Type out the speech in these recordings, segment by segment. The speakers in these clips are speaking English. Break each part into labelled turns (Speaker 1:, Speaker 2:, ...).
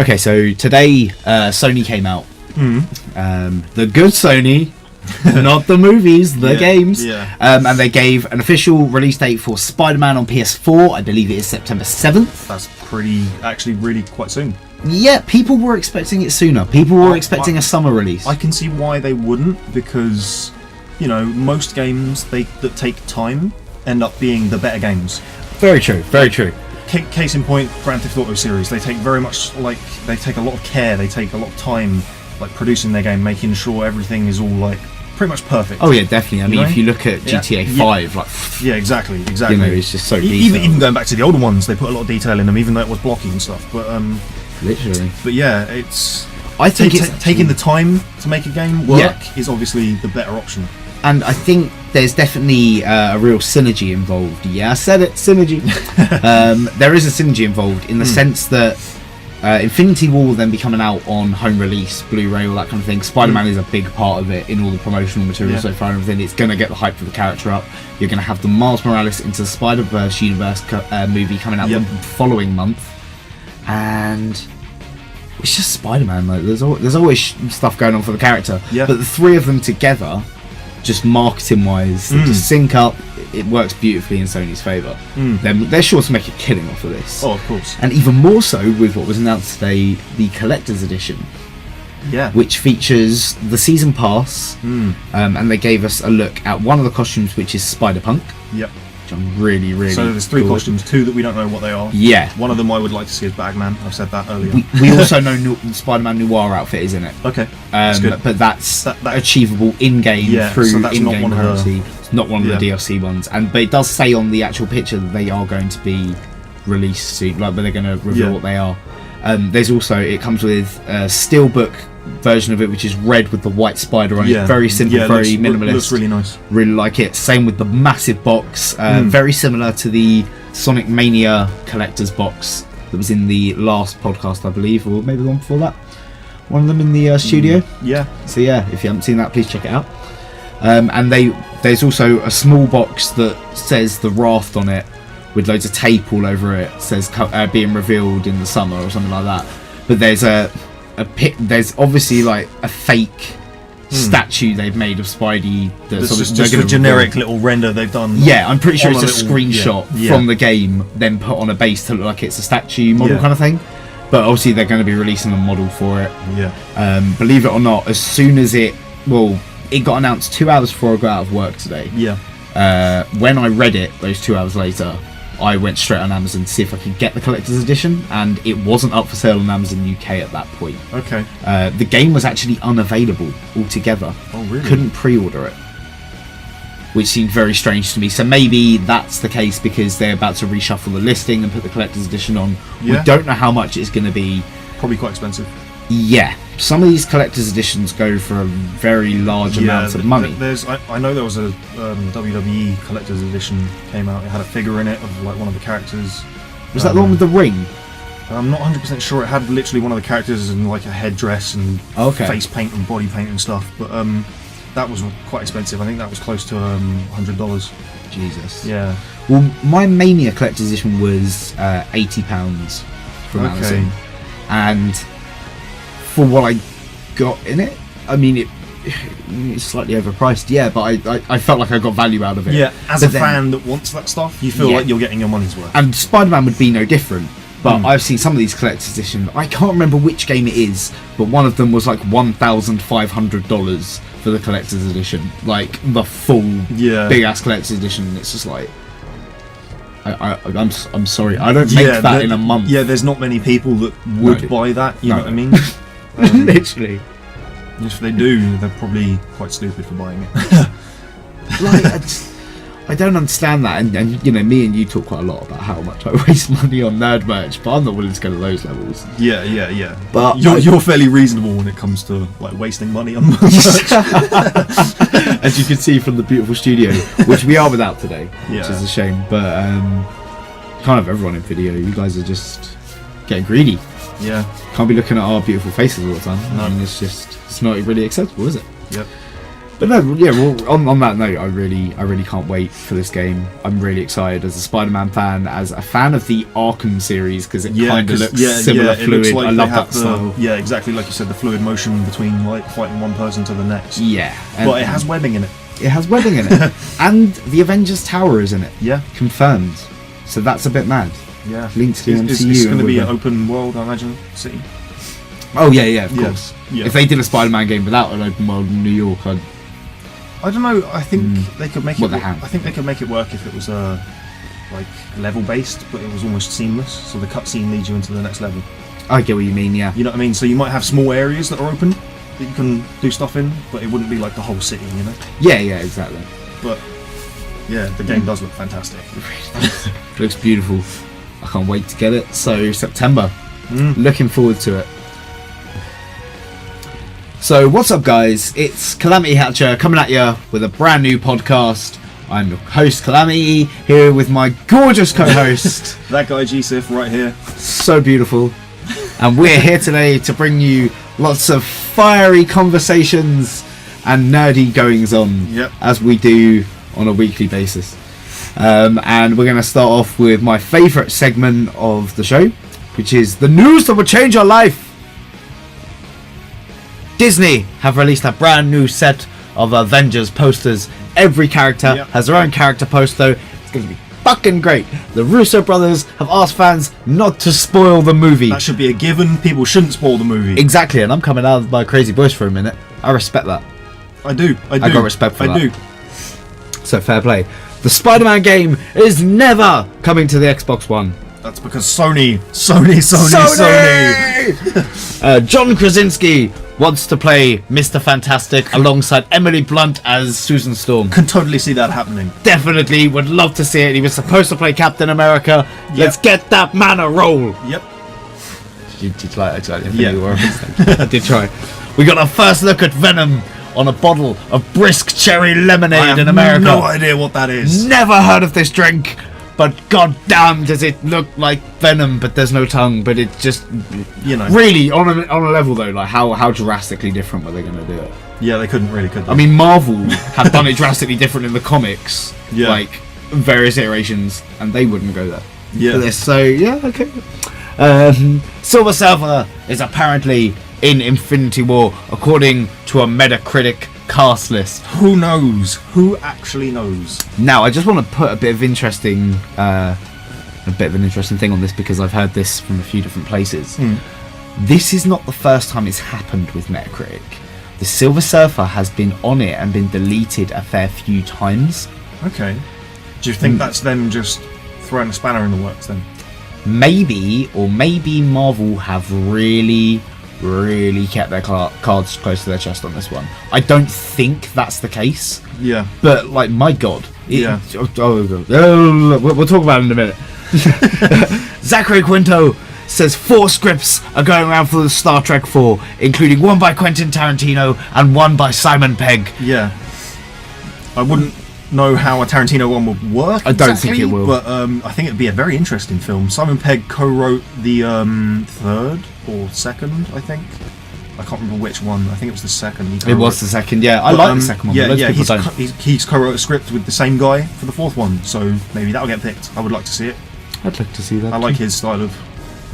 Speaker 1: Okay, so today Sony came out. The good Sony, not the movies, the games.
Speaker 2: Yeah.
Speaker 1: And they gave an official release date for Spider-Man on PS4. I believe it is September 7th.
Speaker 2: That's actually really quite soon.
Speaker 1: Yeah, people were expecting it sooner. People were expecting a summer release.
Speaker 2: I can see why they wouldn't, because, you know, most games that take time end up being the better games.
Speaker 1: Very true, very true.
Speaker 2: Case in point, Grand Theft Auto series. They take they take a lot of care. They take a lot of time, like producing their game, making sure everything is all like pretty much perfect.
Speaker 1: Oh yeah, definitely. I mean, if you look at GTA 5, like
Speaker 2: exactly.
Speaker 1: You know, it's just so
Speaker 2: detailed. Even going back to the older ones, they put a lot of detail in them, even though it was blocky and stuff. But
Speaker 1: literally.
Speaker 2: But yeah, I think taking the time to make a game work is obviously the better option.
Speaker 1: And I think there's definitely a real synergy involved. Yeah, I said it, synergy. There is a synergy involved in the sense that Infinity War will then be coming out on home release, Blu-ray, all that kind of thing. Spider-Man is a big part of it in all the promotional material so far and everything. It's going to get the hype for the character up. You're going to have the Miles Morales Into the Spider-Verse universe movie coming out the following month. And it's just Spider-Man. Like, there's always stuff going on for the character. Yeah. But the three of them together, just marketing wise, they just sync up. It works beautifully in Sony's favour. They're sure to make a killing off of this.
Speaker 2: Oh, of course.
Speaker 1: And even more so with what was announced today, the collector's edition. Yeah. Which features the season pass, and they gave us a look at one of the costumes, which is Spider-Punk.
Speaker 2: Yep.
Speaker 1: Which I'm really
Speaker 2: So there's three costumes, two that we don't know what they are.
Speaker 1: Yeah.
Speaker 2: One of them I would like to see as Bagman. I've said that earlier.
Speaker 1: We also know Spider-Man Noir outfit is in it.
Speaker 2: Okay. That's good.
Speaker 1: But that's achievable in-game through in-game currency. It's not one of the DLC ones. But it does say on the actual picture that they are going to be released soon, like, but they're going to reveal what they are. There's also, it comes with a steelbook version of it, which is red with the white spider on it. Very simple, very minimalist.
Speaker 2: Looks really nice.
Speaker 1: Really like it. Same with the massive box. Very similar to the Sonic Mania collector's box that was in the last podcast, I believe, or maybe the one before that. One of them in the studio.
Speaker 2: Yeah.
Speaker 1: So yeah, if you haven't seen that, please check it out. And there's also a small box that says The Raft on it, with loads of tape all over it. It says being revealed in the summer or something like that. But there's there's obviously like a fake statue they've made of Spidey. That's
Speaker 2: just a generic little render they've done.
Speaker 1: Yeah, I'm pretty sure it's a screenshot from the game, then put on a base to look like it's a statue model kind of thing. But obviously they're going to be releasing a model for it.
Speaker 2: Yeah.
Speaker 1: Believe it or not, as soon as it got announced 2 hours before I got out of work today.
Speaker 2: Yeah.
Speaker 1: When I read it, those 2 hours later, I went straight on Amazon to see if I could get the collector's edition, and it wasn't up for sale on Amazon UK at that point.
Speaker 2: Okay.
Speaker 1: The game was actually unavailable altogether.
Speaker 2: Oh, really?
Speaker 1: Couldn't pre-order it, which seemed very strange to me. So maybe that's the case because they're about to reshuffle the listing and put the collector's edition on. Yeah. We don't know how much it's going to be.
Speaker 2: Probably quite expensive.
Speaker 1: Yeah. Some of these collector's editions go for a very large amount of money.
Speaker 2: I know there was a WWE collector's edition came out. It had a figure in it of like one of the characters.
Speaker 1: Was that the one with the ring?
Speaker 2: I'm not 100% sure. It had literally one of the characters in like a headdress and face paint and body paint and stuff. But that was quite expensive. I think that was close to $100.
Speaker 1: Jesus.
Speaker 2: Yeah.
Speaker 1: Well, my Mania collector's edition was £80 from Amazon, and for what I got in it, I mean, it's slightly overpriced, but I felt like I got value out of it.
Speaker 2: Yeah, as a fan that wants that stuff, you feel like you're getting your money's worth.
Speaker 1: And Spider-Man would be no different, but I've seen some of these collector's editions. I can't remember which game it is, but one of them was like $1,500 for the collector's edition, like the full big-ass collector's edition. And it's just like, I'm sorry, I don't make that in a month.
Speaker 2: Yeah, there's not many people that would buy that, you know what I mean?
Speaker 1: Literally.
Speaker 2: If they do, they're probably quite stupid for buying it.
Speaker 1: Like, I don't understand that, and you know, me and you talk quite a lot about how much I waste money on nerd merch, but I'm not willing to go to those levels.
Speaker 2: Yeah.
Speaker 1: But
Speaker 2: you're fairly reasonable when it comes to like wasting money on merch.
Speaker 1: As you can see from the beautiful studio, which we are without today, which is a shame. But can't have everyone in video. You guys are just getting greedy.
Speaker 2: Yeah.
Speaker 1: Can't be looking at our beautiful faces all the time. No. I mean, it's not really acceptable, is it?
Speaker 2: Yep.
Speaker 1: But no, yeah. Well, on that note, I really can't wait for this game. I'm really excited as a Spider-Man fan, as a fan of the Arkham series, because it kind of looks similar, fluid.
Speaker 2: Like
Speaker 1: I love that style.
Speaker 2: Yeah, exactly like you said, the fluid motion between like fighting one person to the next.
Speaker 1: Yeah,
Speaker 2: but it has webbing in it.
Speaker 1: It has webbing in it, and the Avengers Tower is in it.
Speaker 2: Yeah,
Speaker 1: confirmed. So that's a bit mad.
Speaker 2: Yeah,
Speaker 1: linked to the MCU.
Speaker 2: It's going to be an open world, I imagine. City.
Speaker 1: Oh yeah, of course.
Speaker 2: Yeah.
Speaker 1: If they did a Spider-Man game without an open world in New York,
Speaker 2: I don't know. I think they could make it.
Speaker 1: I
Speaker 2: think they could make it work if it was like level based, but it was almost seamless. So the cutscene leads you into the next level.
Speaker 1: I get what you mean. Yeah.
Speaker 2: You know what I mean? So you might have small areas that are open that you can do stuff in, but it wouldn't be like the whole city. You know?
Speaker 1: Yeah, exactly.
Speaker 2: But yeah, the game does look fantastic.
Speaker 1: It looks beautiful. I can't wait to get it. So September. Looking forward to it. So what's up, guys? It's Calamity Hatcher coming at you with a brand new podcast. I'm your host Calamity, here with my gorgeous co-host
Speaker 2: ThatGuy GSeph right here.
Speaker 1: So beautiful. And we're here today to bring you lots of fiery conversations and nerdy goings on, as we do on a weekly basis. And we're going to start off with my favourite segment of the show, which is the news that will change your life. Disney have released a brand new set of Avengers posters. Every character has their own character poster. It's going to be fucking great. The Russo brothers have asked fans not to spoil the movie.
Speaker 2: That should be a given. People shouldn't spoil the movie.
Speaker 1: Exactly, and I'm coming out of my crazy voice for a minute. I respect that.
Speaker 2: I do.
Speaker 1: I got respect for that.
Speaker 2: I do.
Speaker 1: So fair play. The Spider-Man game is never coming to the Xbox One.
Speaker 2: That's because Sony.
Speaker 1: John Krasinski wants to play Mr. Fantastic alongside Emily Blunt as Susan Storm.
Speaker 2: Can totally see that happening.
Speaker 1: Definitely would love to see it. He was supposed to play Captain America. Let's get that man a role.
Speaker 2: Yep.
Speaker 1: Did you try it? I did try. We got our first look at Venom on a bottle of brisk cherry lemonade in America.
Speaker 2: No idea what that is.
Speaker 1: Never heard of this drink. But goddamn, does it look like Venom? But there's no tongue. But it's just, really on a level though. Like how drastically different were they going to do it?
Speaker 2: Yeah, they couldn't really, could they?
Speaker 1: I mean, Marvel have done it drastically different in the comics.
Speaker 2: Yeah.
Speaker 1: Like various iterations, and they wouldn't go there.
Speaker 2: Yeah.
Speaker 1: For this, so yeah, okay. Silver Surfer is apparently in Infinity War, according to a Metacritic cast list.
Speaker 2: Who knows? Who actually knows?
Speaker 1: Now, I just want to put a bit of an interesting thing on this, because I've heard this from a few different places. This is not the first time it's happened with Metacritic. The Silver Surfer has been on it and been deleted a fair few times.
Speaker 2: Okay. Do you think that's them just throwing a spanner in the works then?
Speaker 1: Maybe Marvel have really kept their cards close to their chest on this one. I don't think that's the case.
Speaker 2: Yeah.
Speaker 1: But, like, my God.
Speaker 2: Yeah.
Speaker 1: We'll talk about it in a minute. Zachary Quinto says 4 scripts are going around for the Star Trek 4, including one by Quentin Tarantino and one by Simon Pegg.
Speaker 2: Yeah. I wouldn't know how a Tarantino one would work.
Speaker 1: I don't think it will.
Speaker 2: But I think it'd be a very interesting film. Simon Pegg co-wrote the third or second, I think. I can't remember which one. I think it was the second.
Speaker 1: It was the second, yeah. I like the second one.
Speaker 2: Yeah, he's co-wrote a script with the same guy for the fourth one, so maybe that'll get picked. I would like to see it.
Speaker 1: I'd like to see that.
Speaker 2: I like his style of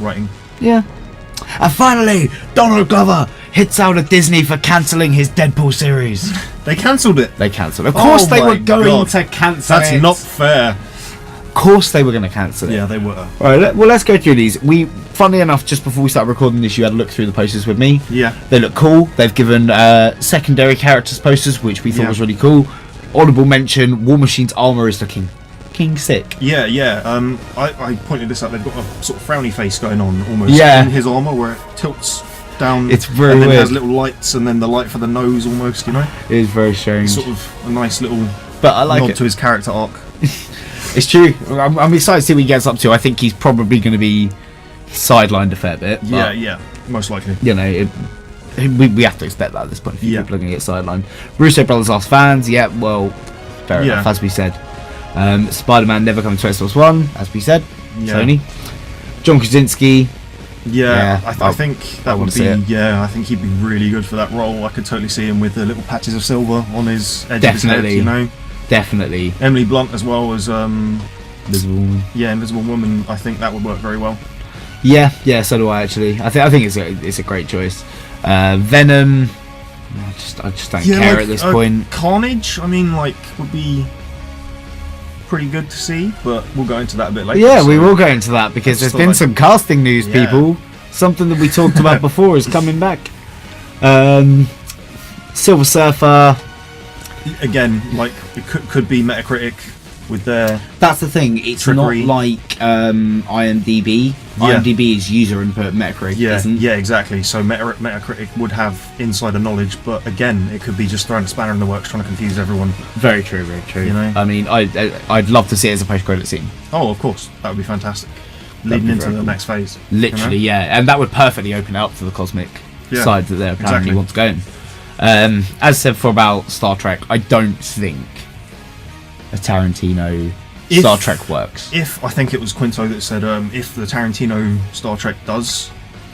Speaker 2: writing.
Speaker 1: Yeah. And finally, Donald Glover hits out at Disney for cancelling his Deadpool series.
Speaker 2: They cancelled it.
Speaker 1: Of course they were going to cancel it.
Speaker 2: That's not fair.
Speaker 1: Of course they were going to cancel it.
Speaker 2: Yeah, they were.
Speaker 1: Alright, well, let's go through these. Funnily enough, just before we started recording this, you had a look through the posters with me.
Speaker 2: Yeah.
Speaker 1: They look cool. They've given secondary characters posters, which we thought was really cool. Honourable mention, War Machine's armour is looking king sick.
Speaker 2: Yeah. I pointed this out. They've got a sort of frowny face going on almost in his armour, where it tilts down.
Speaker 1: It's very
Speaker 2: and then
Speaker 1: weird.
Speaker 2: It has little lights, and then the light for the nose almost. It
Speaker 1: is very strange.
Speaker 2: It's sort of a nice little
Speaker 1: nod
Speaker 2: to his character arc.
Speaker 1: It's true. I'm excited to see what he gets up to. I think he's probably going to be sidelined a fair bit.
Speaker 2: Yeah, most likely.
Speaker 1: We have to expect that at this point. People are going to get sidelined. Russo brothers asked fans. Yeah, well, fair enough, as we said. Spider-Man never coming to Xbox One, as we said. Sony. John Krasinski
Speaker 2: Yeah, I think that would be.
Speaker 1: it.
Speaker 2: Yeah, I think he'd be really good for that role. I could totally see him with the little patches of silver on his edge of his head. You know,
Speaker 1: definitely.
Speaker 2: Emily Blunt as well as
Speaker 1: Invisible Woman.
Speaker 2: Yeah, Invisible Woman. I think that would work very well.
Speaker 1: Yeah, so do I actually. I think it's a great choice. Venom. I just don't care at this point.
Speaker 2: Carnage, I mean, would be pretty good to see, but we'll go into that a bit later.
Speaker 1: Yeah, we will go into that because there's been some casting news, people. Something that we talked about before is coming back. Silver Surfer.
Speaker 2: Again, it could be Metacritic with their.
Speaker 1: That's the thing. It's
Speaker 2: trickery.
Speaker 1: Not like IMDb.
Speaker 2: Yeah.
Speaker 1: IMDb is user input. Metacritic isn't.
Speaker 2: Yeah, exactly. So Metacritic would have insider knowledge, but again, it could be just throwing a spanner in the works, trying to confuse everyone.
Speaker 1: Very true. Very true.
Speaker 2: You know?
Speaker 1: I mean, I'd love to see it as a post-credit scene.
Speaker 2: Oh, of course, that would be fantastic. Leading into the next phase.
Speaker 1: Literally, and that would perfectly open it up to the cosmic side that they apparently want to go in. As I said for about Star Trek, I don't think a Tarantino Star Trek works.
Speaker 2: I think it was Quinto that said if the Tarantino Star Trek does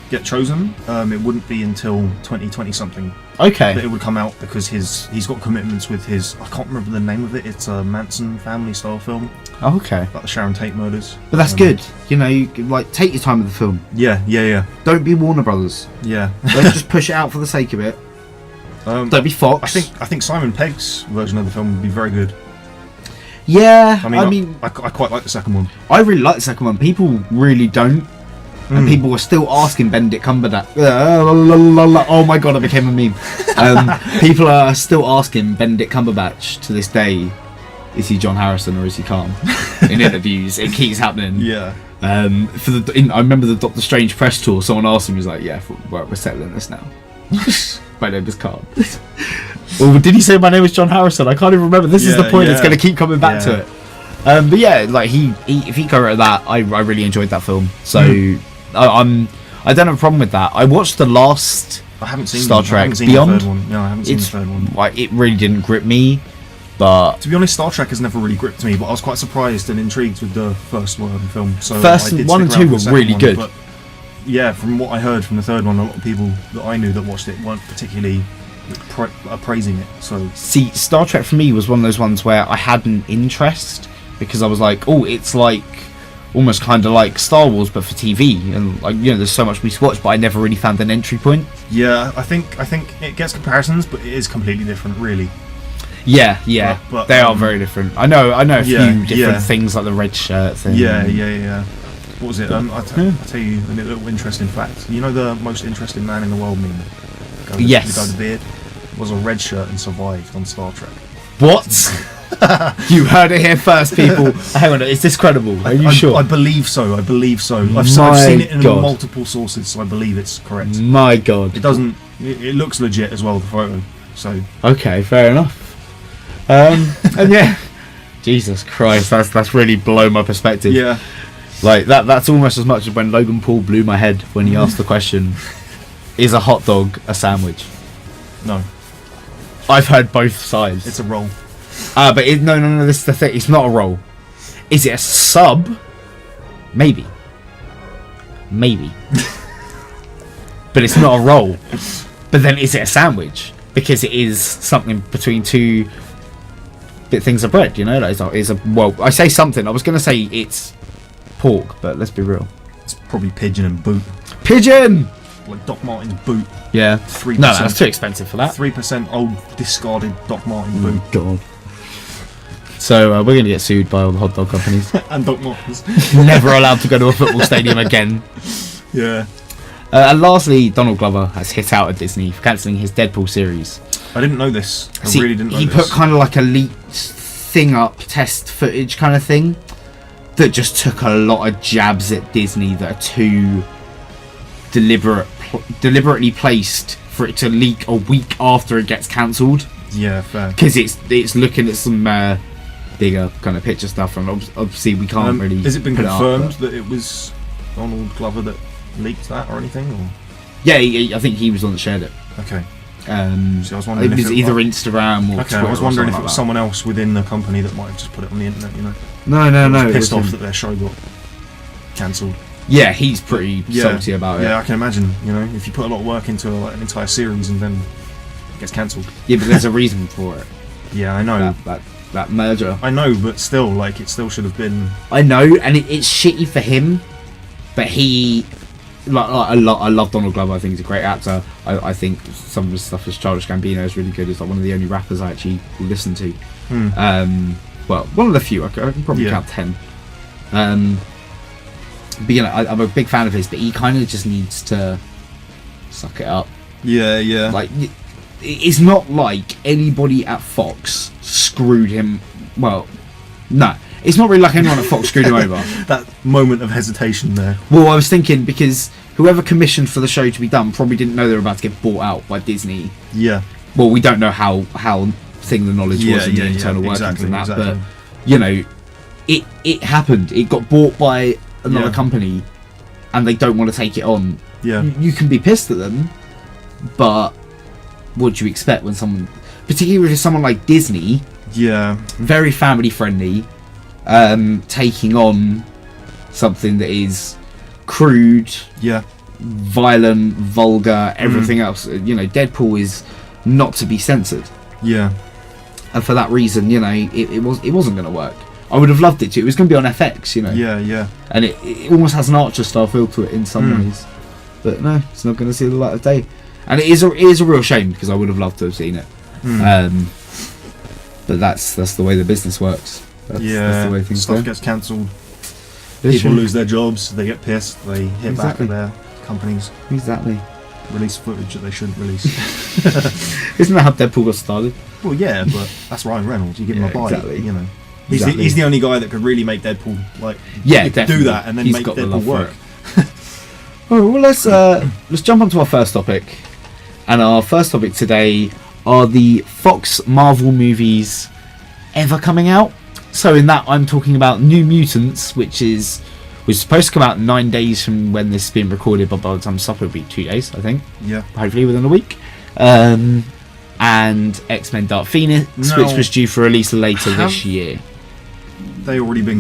Speaker 2: get chosen, it wouldn't be until 2020 something.
Speaker 1: Okay.
Speaker 2: That it would come out because he's got commitments with his, I can't remember the name of it. It's a Manson family style film.
Speaker 1: Okay.
Speaker 2: About the Sharon Tate murders.
Speaker 1: But that's good. You know, you take your time with the film.
Speaker 2: Yeah.
Speaker 1: Don't be Warner Brothers.
Speaker 2: Yeah.
Speaker 1: Don't just push it out for the sake of it. Don't be Fox.
Speaker 2: I think Simon Pegg's version of the film would be very good.
Speaker 1: Yeah,
Speaker 2: I quite like the second one.
Speaker 1: I really like the second one. People really don't. And people were still asking Benedict Cumberbatch. Oh my god, I became a meme. People are still asking Benedict Cumberbatch to this day, is he John Harrison or is he Khan? In interviews, it keeps happening.
Speaker 2: Yeah.
Speaker 1: I remember the Doctor Strange press tour. Someone asked him, he was like, "Yeah, we're settling this now. My name is Khan." Or did he say my name is John Harrison? I can't even remember. This is the point. It's going to keep coming back to it. But yeah, if he co-wrote that, I really enjoyed that film. So I don't have a problem with that. I watched the last Star Trek Beyond.
Speaker 2: No, I haven't seen the third one.
Speaker 1: It really didn't grip me. But
Speaker 2: to be honest, Star Trek has never really gripped me. But I was quite surprised and intrigued with the first film. So
Speaker 1: first one and two were really good.
Speaker 2: But yeah, from what I heard from the third one, a lot of people that I knew that watched it weren't particularly praising it. So
Speaker 1: see, Star Trek for me was one of those ones where I had an interest because I was like, oh, it's like almost kind of like Star Wars but for TV, and there's so much we to watch, but I never really found an entry point.
Speaker 2: Yeah, I think it gets comparisons, but it is completely different, really.
Speaker 1: Yeah, but they are very different. I know a few different things like the red shirt thing.
Speaker 2: Yeah. What was it? I'll tell you a little interesting fact. You know the most interesting man in the world meme?
Speaker 1: Yes.
Speaker 2: The guy with the beard was a red shirt and survived on Star Trek.
Speaker 1: What? You heard it here first, people. Hang on, is this credible? Are you sure?
Speaker 2: I believe so. I've seen it in multiple sources, so I believe it's correct.
Speaker 1: My God.
Speaker 2: It doesn't. It looks legit as well, the photo. So.
Speaker 1: Okay, fair enough. And yeah, Jesus Christ, that's really blown my perspective.
Speaker 2: Yeah.
Speaker 1: That's almost as much as when Logan Paul blew my head when he asked the question, is a hot dog a sandwich?
Speaker 2: No.
Speaker 1: I've heard both sides.
Speaker 2: It's a roll.
Speaker 1: But no, this is the thing. It's not a roll. Is it a sub? Maybe. But it's not a roll. But then is it a sandwich? Because it is something between two things of bread, I say something. I was going to say it's pork, but let's be real.
Speaker 2: It's probably pigeon and boot.
Speaker 1: Pigeon!
Speaker 2: Like Doc Martens boot.
Speaker 1: Yeah.
Speaker 2: 3%.
Speaker 1: No, that's too expensive for that.
Speaker 2: 3% old discarded Doc Marten boot.
Speaker 1: God. So we're going to get sued by all the hot dog companies.
Speaker 2: And Doc Martens.
Speaker 1: Never allowed to go to a football stadium again.
Speaker 2: Yeah.
Speaker 1: And lastly, Donald Glover has hit out at Disney for cancelling his Deadpool series.
Speaker 2: I didn't know this. I really didn't know this.
Speaker 1: He put kind of like a leaked thing up, test footage kind of thing, that just took a lot of jabs at Disney that are too deliberately placed for it to leak a week after it gets cancelled.
Speaker 2: Yeah, fair.
Speaker 1: Because it's looking at some bigger kind of picture stuff, and obviously we can't really.
Speaker 2: Has it been confirmed that it was Donald Glover that leaked that or anything? Or?
Speaker 1: Yeah, I think he was the one that shared it.
Speaker 2: Okay.
Speaker 1: So I was wondering if it was either Instagram or Twitter.
Speaker 2: I was wondering if it was someone else within the company that might have just put it on the internet.
Speaker 1: No.
Speaker 2: Pissed off that their show got cancelled.
Speaker 1: Yeah, he's pretty salty about it.
Speaker 2: Yeah, I can imagine. You know, if you put a lot of work into an entire series and then it gets cancelled.
Speaker 1: Yeah, but there's a reason for it.
Speaker 2: Yeah, I know.
Speaker 1: That merger.
Speaker 2: I know, but still, like, it still should have been.
Speaker 1: I know, and it's shitty for him, but he. I love Donald Glover. I think he's a great actor. I think some of his stuff as Childish Gambino is really good. He's like one of the only rappers I actually listen to. Well, one of the few. I can probably count 10. But you know, I'm a big fan of his, but he kind of just needs to suck it up.
Speaker 2: Yeah.
Speaker 1: Like, it's not like anybody at Fox screwed him. Well, no. It's not really like anyone at Fox screwed him over.
Speaker 2: That moment of hesitation there.
Speaker 1: Well, I was thinking because whoever commissioned for the show to be done probably didn't know they were about to get bought out by Disney. Yeah. Well, we don't know how thing the knowledge was in the internal workings and that, but you know, it happened. It got bought by another company, and they don't want to take it on. Yeah. You can be pissed at them, but what do you expect when someone, particularly if someone like Disney, very family friendly, taking on something that is crude, violent, vulgar, everything else. You know, Deadpool is not to be censored. Yeah. And for that reason, you know, it wasn't going to work. I would have loved it to. It was going to be on FX, you know. Yeah. And it almost has an Archer style feel to it in some ways, but no, it's not going to see the light of day. And it is a real shame because I would have loved to have seen it. But that's the way the business works. That's the way things
Speaker 2: stuff gets cancelled. People lose their jobs. They get pissed. They hit back at their companies.
Speaker 1: Exactly.
Speaker 2: Release footage that they shouldn't release.
Speaker 1: Isn't that how Deadpool got started?
Speaker 2: Well, yeah, but that's Ryan Reynolds. You give him a bite,
Speaker 1: exactly.
Speaker 2: You know. He's the only guy that could really make Deadpool do that and then make Deadpool work.
Speaker 1: Well, let's jump onto our first topic, and our first topic today are the Fox Marvel movies ever coming out. So in that, I'm talking about New Mutants, which was supposed to come out 9 days from when this has been recorded, but by the time it's up, it'll be 2 days, I think. Yeah. Hopefully within a week. And X-Men Dark Phoenix, which was due for release later this year.
Speaker 2: They already been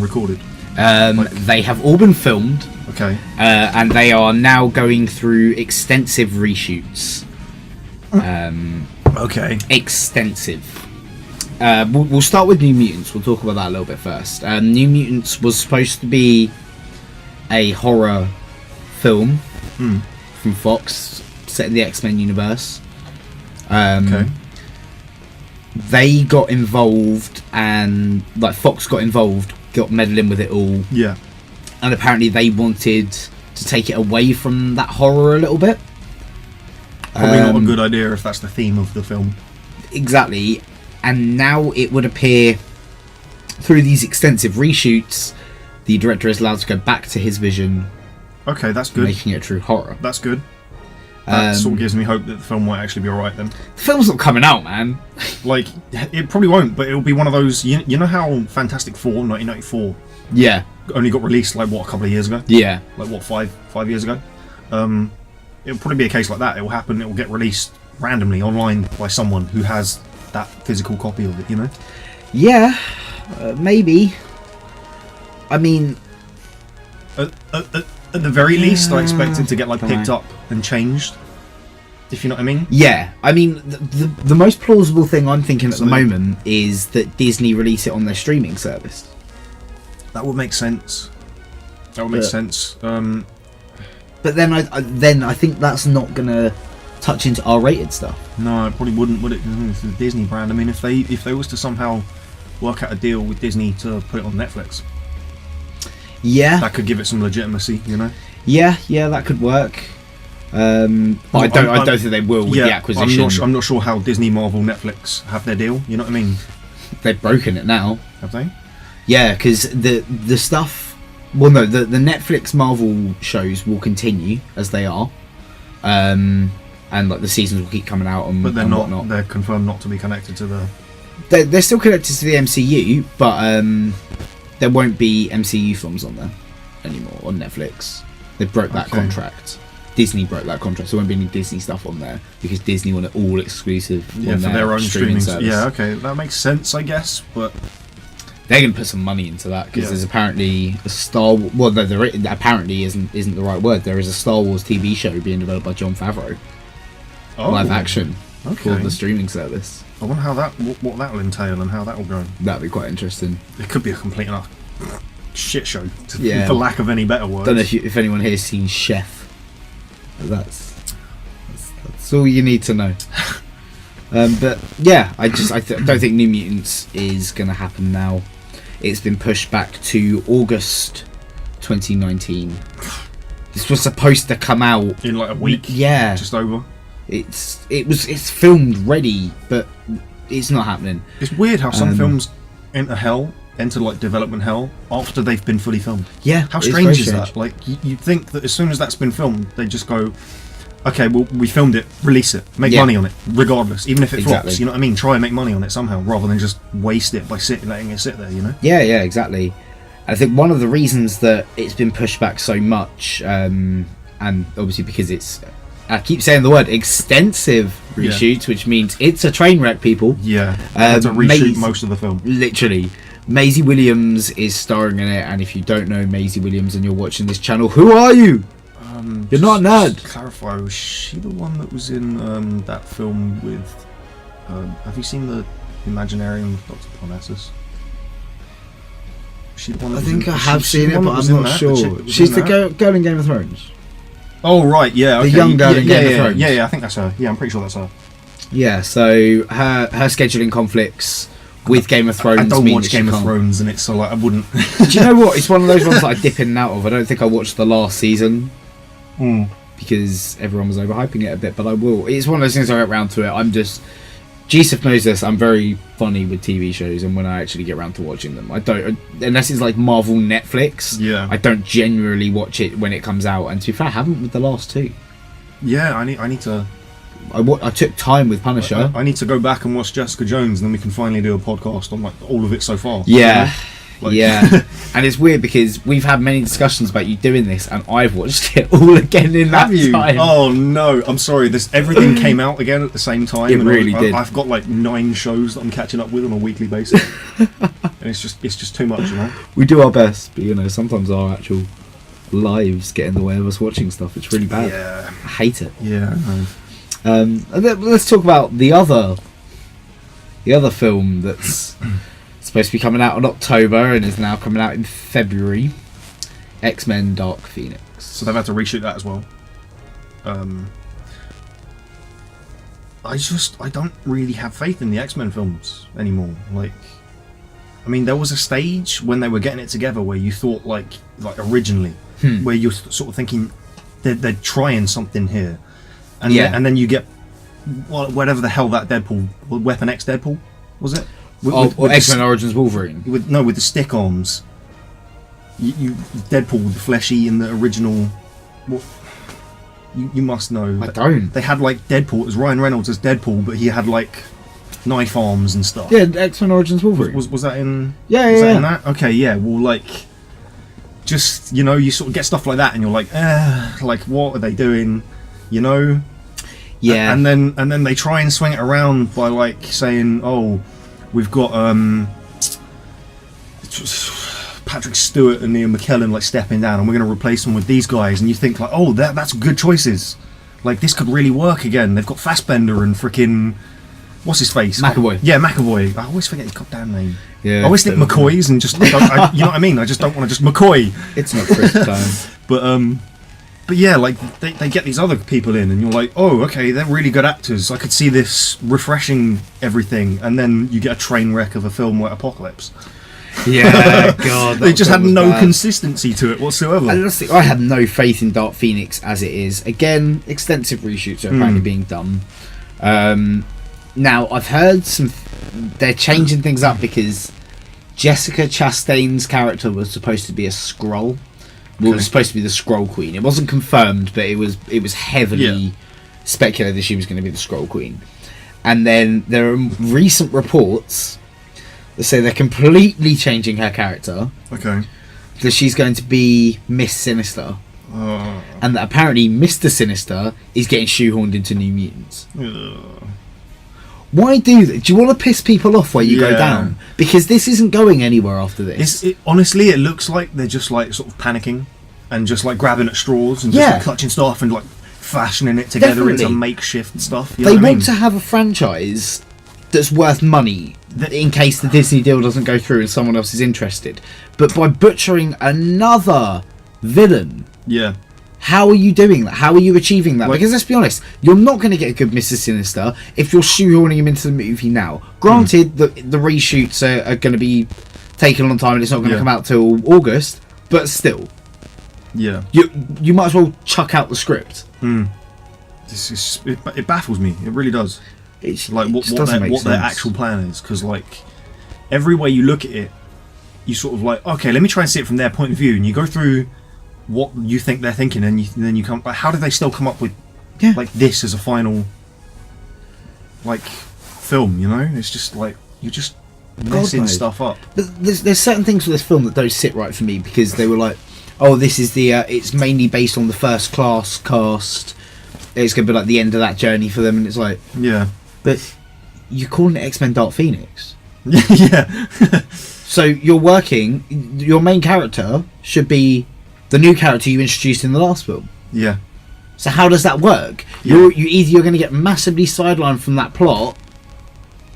Speaker 2: recorded?
Speaker 1: They have all been filmed.
Speaker 2: Okay.
Speaker 1: And they are now going through extensive reshoots.
Speaker 2: Okay.
Speaker 1: Extensive. We'll start with New Mutants. We'll talk about that a little bit first. New Mutants was supposed to be a horror film from Fox, set in the X-Men universe. Okay. They got involved, and Fox got involved, got meddling with it all. Yeah. And apparently they wanted to take it away from that horror a little bit.
Speaker 2: Probably not a good idea if that's the theme of the film.
Speaker 1: Exactly. And now it would appear through these extensive reshoots, the director is allowed to go back to his vision.
Speaker 2: Okay, that's good.
Speaker 1: Making it a true horror.
Speaker 2: That's good. That sort of gives me hope that the film might actually be alright then.
Speaker 1: The film's not coming out, man.
Speaker 2: It probably won't, but it'll be one of those. You know how Fantastic Four, 1994.
Speaker 1: Yeah.
Speaker 2: Only got released a couple of years ago.
Speaker 1: Yeah.
Speaker 2: 5 years ago. It'll probably be a case like that. It will happen. It will get released randomly online by someone who has that physical copy of it. You know.
Speaker 1: Yeah. Maybe. I mean.
Speaker 2: At the very least, I expect it to get picked up and changed. If you know what I mean?
Speaker 1: Yeah, I mean the most plausible thing I'm thinking at the moment is that Disney release it on their streaming service.
Speaker 2: That would make sense. But
Speaker 1: then I think that's not gonna touch into R-rated stuff.
Speaker 2: No, it probably wouldn't, would it? It's the Disney brand. I mean, if they was to somehow work out a deal with Disney to put it on Netflix.
Speaker 1: Yeah,
Speaker 2: that could give it some legitimacy, you know.
Speaker 1: Yeah, that could work. But I don't think they will with the acquisition.
Speaker 2: I'm not sure how Disney, Marvel, Netflix have their deal. You know what I mean?
Speaker 1: They've broken it now.
Speaker 2: Have they?
Speaker 1: Yeah, because the stuff. Well, no, the Netflix Marvel shows will continue as they are, and the seasons will keep coming out.
Speaker 2: But they're not. Whatnot. They're confirmed not to be connected to the.
Speaker 1: They're still connected to the MCU, but there won't be MCU films on there anymore on Netflix. They broke that contract. Disney broke that contract, so there won't be any Disney stuff on there because Disney want it all exclusive.
Speaker 2: Yeah, for their own streaming service. Yeah, okay, that makes sense, I guess. But
Speaker 1: they're going to put some money into that because there's apparently a Star. Well, no, there apparently isn't the right word. There is a Star Wars TV show being developed by Jon Favreau, live action for the streaming service.
Speaker 2: I wonder how what that will entail and how that will go.
Speaker 1: That'd be quite interesting.
Speaker 2: It could be a complete enough shit show, for lack of any better words.
Speaker 1: Don't know if anyone here has seen Chef. That's all you need to know. But yeah, I don't think New Mutants is going to happen now. It's been pushed back to August 2019. This was supposed to come out
Speaker 2: in like a week.
Speaker 1: Yeah,
Speaker 2: just over.
Speaker 1: It's filmed ready, but it's not happening.
Speaker 2: It's weird how some films enter like development hell after they've been fully filmed.
Speaker 1: Yeah,
Speaker 2: how strange is that? Like you'd think that as soon as that's been filmed, they just go, okay, well we filmed it, release it, make money on it, regardless, even if it flops. You know what I mean? Try and make money on it somehow, rather than just waste it by letting it sit there. You know?
Speaker 1: Yeah, exactly. I think one of the reasons that it's been pushed back so much, and obviously because it's, I keep saying the word extensive reshoots, which means it's a train wreck, people.
Speaker 2: Yeah, they had to reshoot most of the film.
Speaker 1: Literally. Maisie Williams is starring in it, and if you don't know Maisie Williams and you're watching this channel, who are you? You're not a nerd.
Speaker 2: Just to clarify, was she the one that was in that film with... have you seen the Imaginarium with Dr. Parnassus?
Speaker 1: I think I have seen it, but I'm not sure. She's the girl in Game of Thrones.
Speaker 2: Oh right, yeah, okay.
Speaker 1: The young girl in Game of Thrones.
Speaker 2: Yeah, I think that's her. Yeah, I'm pretty sure that's her.
Speaker 1: Yeah, so her scheduling conflicts with Game of Thrones.
Speaker 2: I don't watch Game of Thrones, and it's so like I wouldn't.
Speaker 1: Do you know what? It's one of those ones that I dip in and out of. I don't think I watched the last season because everyone was overhyping it a bit, but I will. It's one of those things I get round to it. I'm just. GSeph knows this. I'm very funny with TV shows, and when I actually get around to watching them, I don't, unless it's like Marvel Netflix.
Speaker 2: Yeah.
Speaker 1: I don't generally watch it when it comes out, and to be fair, I haven't with the last two.
Speaker 2: Yeah, I need to.
Speaker 1: I took time with Punisher.
Speaker 2: I need to go back and watch Jessica Jones, and then we can finally do a podcast on like all of it so far.
Speaker 1: Yeah, and it's weird because we've had many discussions about you doing this, and I've watched it all again in that time.
Speaker 2: Oh no, I'm sorry. Everything came out again at the same time.
Speaker 1: It really did.
Speaker 2: I've got like 9 shows that I'm catching up with on a weekly basis, and it's just too much, you know.
Speaker 1: We do our best, but sometimes our actual lives get in the way of us watching stuff. It's really bad.
Speaker 2: Yeah,
Speaker 1: I hate it.
Speaker 2: Yeah.
Speaker 1: And let's talk about the other film that's supposed to be coming out in October and is now coming out in February. X-Men: Dark Phoenix.
Speaker 2: So they've had to reshoot that as well. I don't really have faith in the X-Men films anymore. Like, I mean, there was a stage when they were getting it together where you thought like originally, where you're sort of thinking they're trying something here. And then you get whatever the hell that Deadpool, Weapon X Deadpool, was it?
Speaker 1: With X-Men Origins Wolverine.
Speaker 2: With the stick arms. You Deadpool, the fleshy in the original. What? You must know.
Speaker 1: I don't.
Speaker 2: They had like Deadpool. It was Ryan Reynolds as Deadpool, but he had like knife arms and stuff.
Speaker 1: Yeah, X-Men Origins Wolverine.
Speaker 2: Was that in?
Speaker 1: Yeah,
Speaker 2: was that in that? Okay, yeah. Well, like, just you sort of get stuff like that, and you're like, like what are they doing?
Speaker 1: Yeah.
Speaker 2: And then they try and swing it around by like saying, oh, we've got Patrick Stewart and Ian McKellen like stepping down, and we're going to replace them with these guys, and you think like, oh, that's good choices. Like this could really work again. They've got Fassbender and freaking what's his face?
Speaker 1: McAvoy.
Speaker 2: Yeah, McAvoy. I always forget his goddamn name.
Speaker 1: Yeah.
Speaker 2: I always think McCoy's and just you know what I mean. I just don't want to just McCoy.
Speaker 1: It's not Chris time.
Speaker 2: But yeah, like they get these other people in, and you're like, oh, okay, they're really good actors. I could see this refreshing everything, and then you get a train wreck of a film like Apocalypse.
Speaker 1: Yeah, God.
Speaker 2: They just had no consistency to it whatsoever.
Speaker 1: Honestly, I have no faith in Dark Phoenix as it is. Again, extensive reshoots are apparently being done. Now, I've heard they're changing things up because Jessica Chastain's character was supposed to be a Skrull. Well, it was supposed to be the Skrull Queen. It wasn't confirmed, but it was heavily speculated that she was going to be the Skrull Queen. And then there are recent reports that say they're completely changing her character.
Speaker 2: Okay.
Speaker 1: That she's going to be Miss Sinister. And that apparently Mr. Sinister is getting shoehorned into New Mutants. Why do that? Do you want to piss people off where you go down? Because this isn't going anywhere after this.
Speaker 2: Honestly, it looks like they're just like sort of panicking and just like grabbing at straws and just like clutching stuff and like fashioning it together into makeshift stuff. You know
Speaker 1: they want to have a franchise that's worth money in case the Disney deal doesn't go through and someone else is interested. But by butchering another villain, how are you doing that? How are you achieving that? Because let's be honest, you're not going to get a good Mr. Sinister if you're shoehorning him into the movie now. Granted, the reshoots are going to be taking a long time and it's not going to come out till August, but still, you might as well chuck out the script.
Speaker 2: It baffles me. It really does. It's like what their actual plan is, because like every way you look at it, you sort of like, okay, let me try and see it from their point of view, and you go through what you think they're thinking, and then you come like, how did they still come up with like this as a final like film? You know, it's just like you're just messing stuff up.
Speaker 1: But there's certain things with this film that don't sit right for me, because they were like, oh, this is the it's mainly based on the First Class cast. It's gonna be like the end of that journey for them, and it's like, but you're calling it X-Men Dark Phoenix. So your main character should be the new character you introduced in the last film. So how does that work? You're going to get massively sidelined from that plot,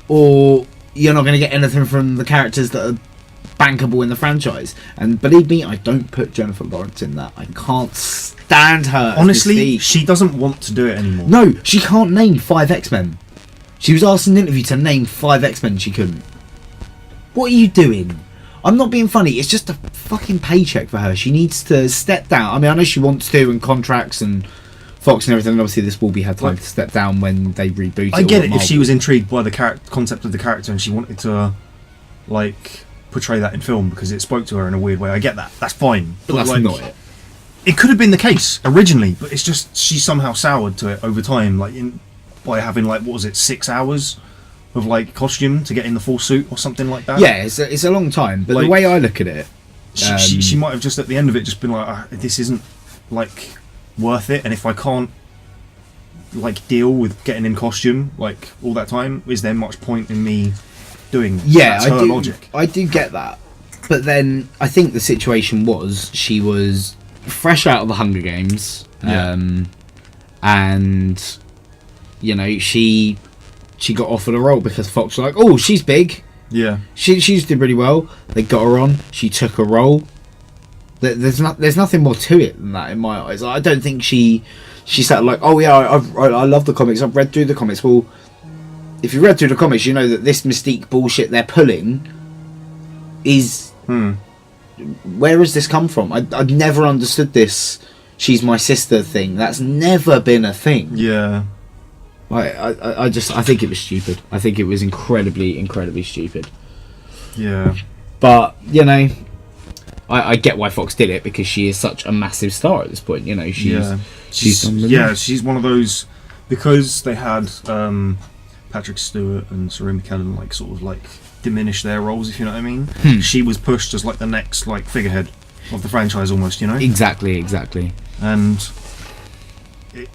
Speaker 1: or you're not going to get anything from the characters that are bankable in the franchise. And believe me, I don't put Jennifer Lawrence in that. I can't stand her.
Speaker 2: Honestly, she doesn't want to do it anymore.
Speaker 1: No, she can't name 5 X-Men. She was asked in an interview to name 5 X-Men. She couldn't. What are you doing? I'm not being funny. It's just a fucking paycheck for her. She needs to step down. I mean, I know she wants to, and contracts and Fox and everything. And obviously, this will be her time to step down when they reboot it.
Speaker 2: I get it if she was intrigued by the concept of the character and she wanted to, like, portray that in film because it spoke to her in a weird way. I get that. That's fine.
Speaker 1: But that's
Speaker 2: like,
Speaker 1: not it.
Speaker 2: It could have been the case originally, but it's just she somehow soured to it over time, like by having like, what was it, 6 hours of like costume to get in the full suit or something like that.
Speaker 1: Yeah, it's a long time, but like, the way I look at it,
Speaker 2: she might have just at the end of it just been like, this isn't like worth it, and if I can't like deal with getting in costume like all that time, is there much point in me doing that? That's her logic.
Speaker 1: I do get that, but then I think the situation was she was fresh out of the Hunger Games, and you know she got offered a role because Fox were like, oh, she's big.
Speaker 2: Yeah.
Speaker 1: She's did really well. They got her on. She took a role. There's nothing more to it than that in my eyes. I don't think she sat like, oh yeah, I love the comics. I've read through the comics. Well, if you read through the comics, you know that this Mystique bullshit they're pulling is where has this come from? I've never understood this. She's my sister thing. That's never been a thing.
Speaker 2: Yeah.
Speaker 1: I think it was stupid. I think it was incredibly stupid.
Speaker 2: Yeah.
Speaker 1: But, you know, I get why Fox did it because she is such a massive star at this point. You know, she's one of those, because they had Patrick Stewart and Sarah McKellen like sort of like diminish their roles, if you know what I mean. She was pushed as like the next like figurehead of the franchise almost, you know. Exactly.
Speaker 2: And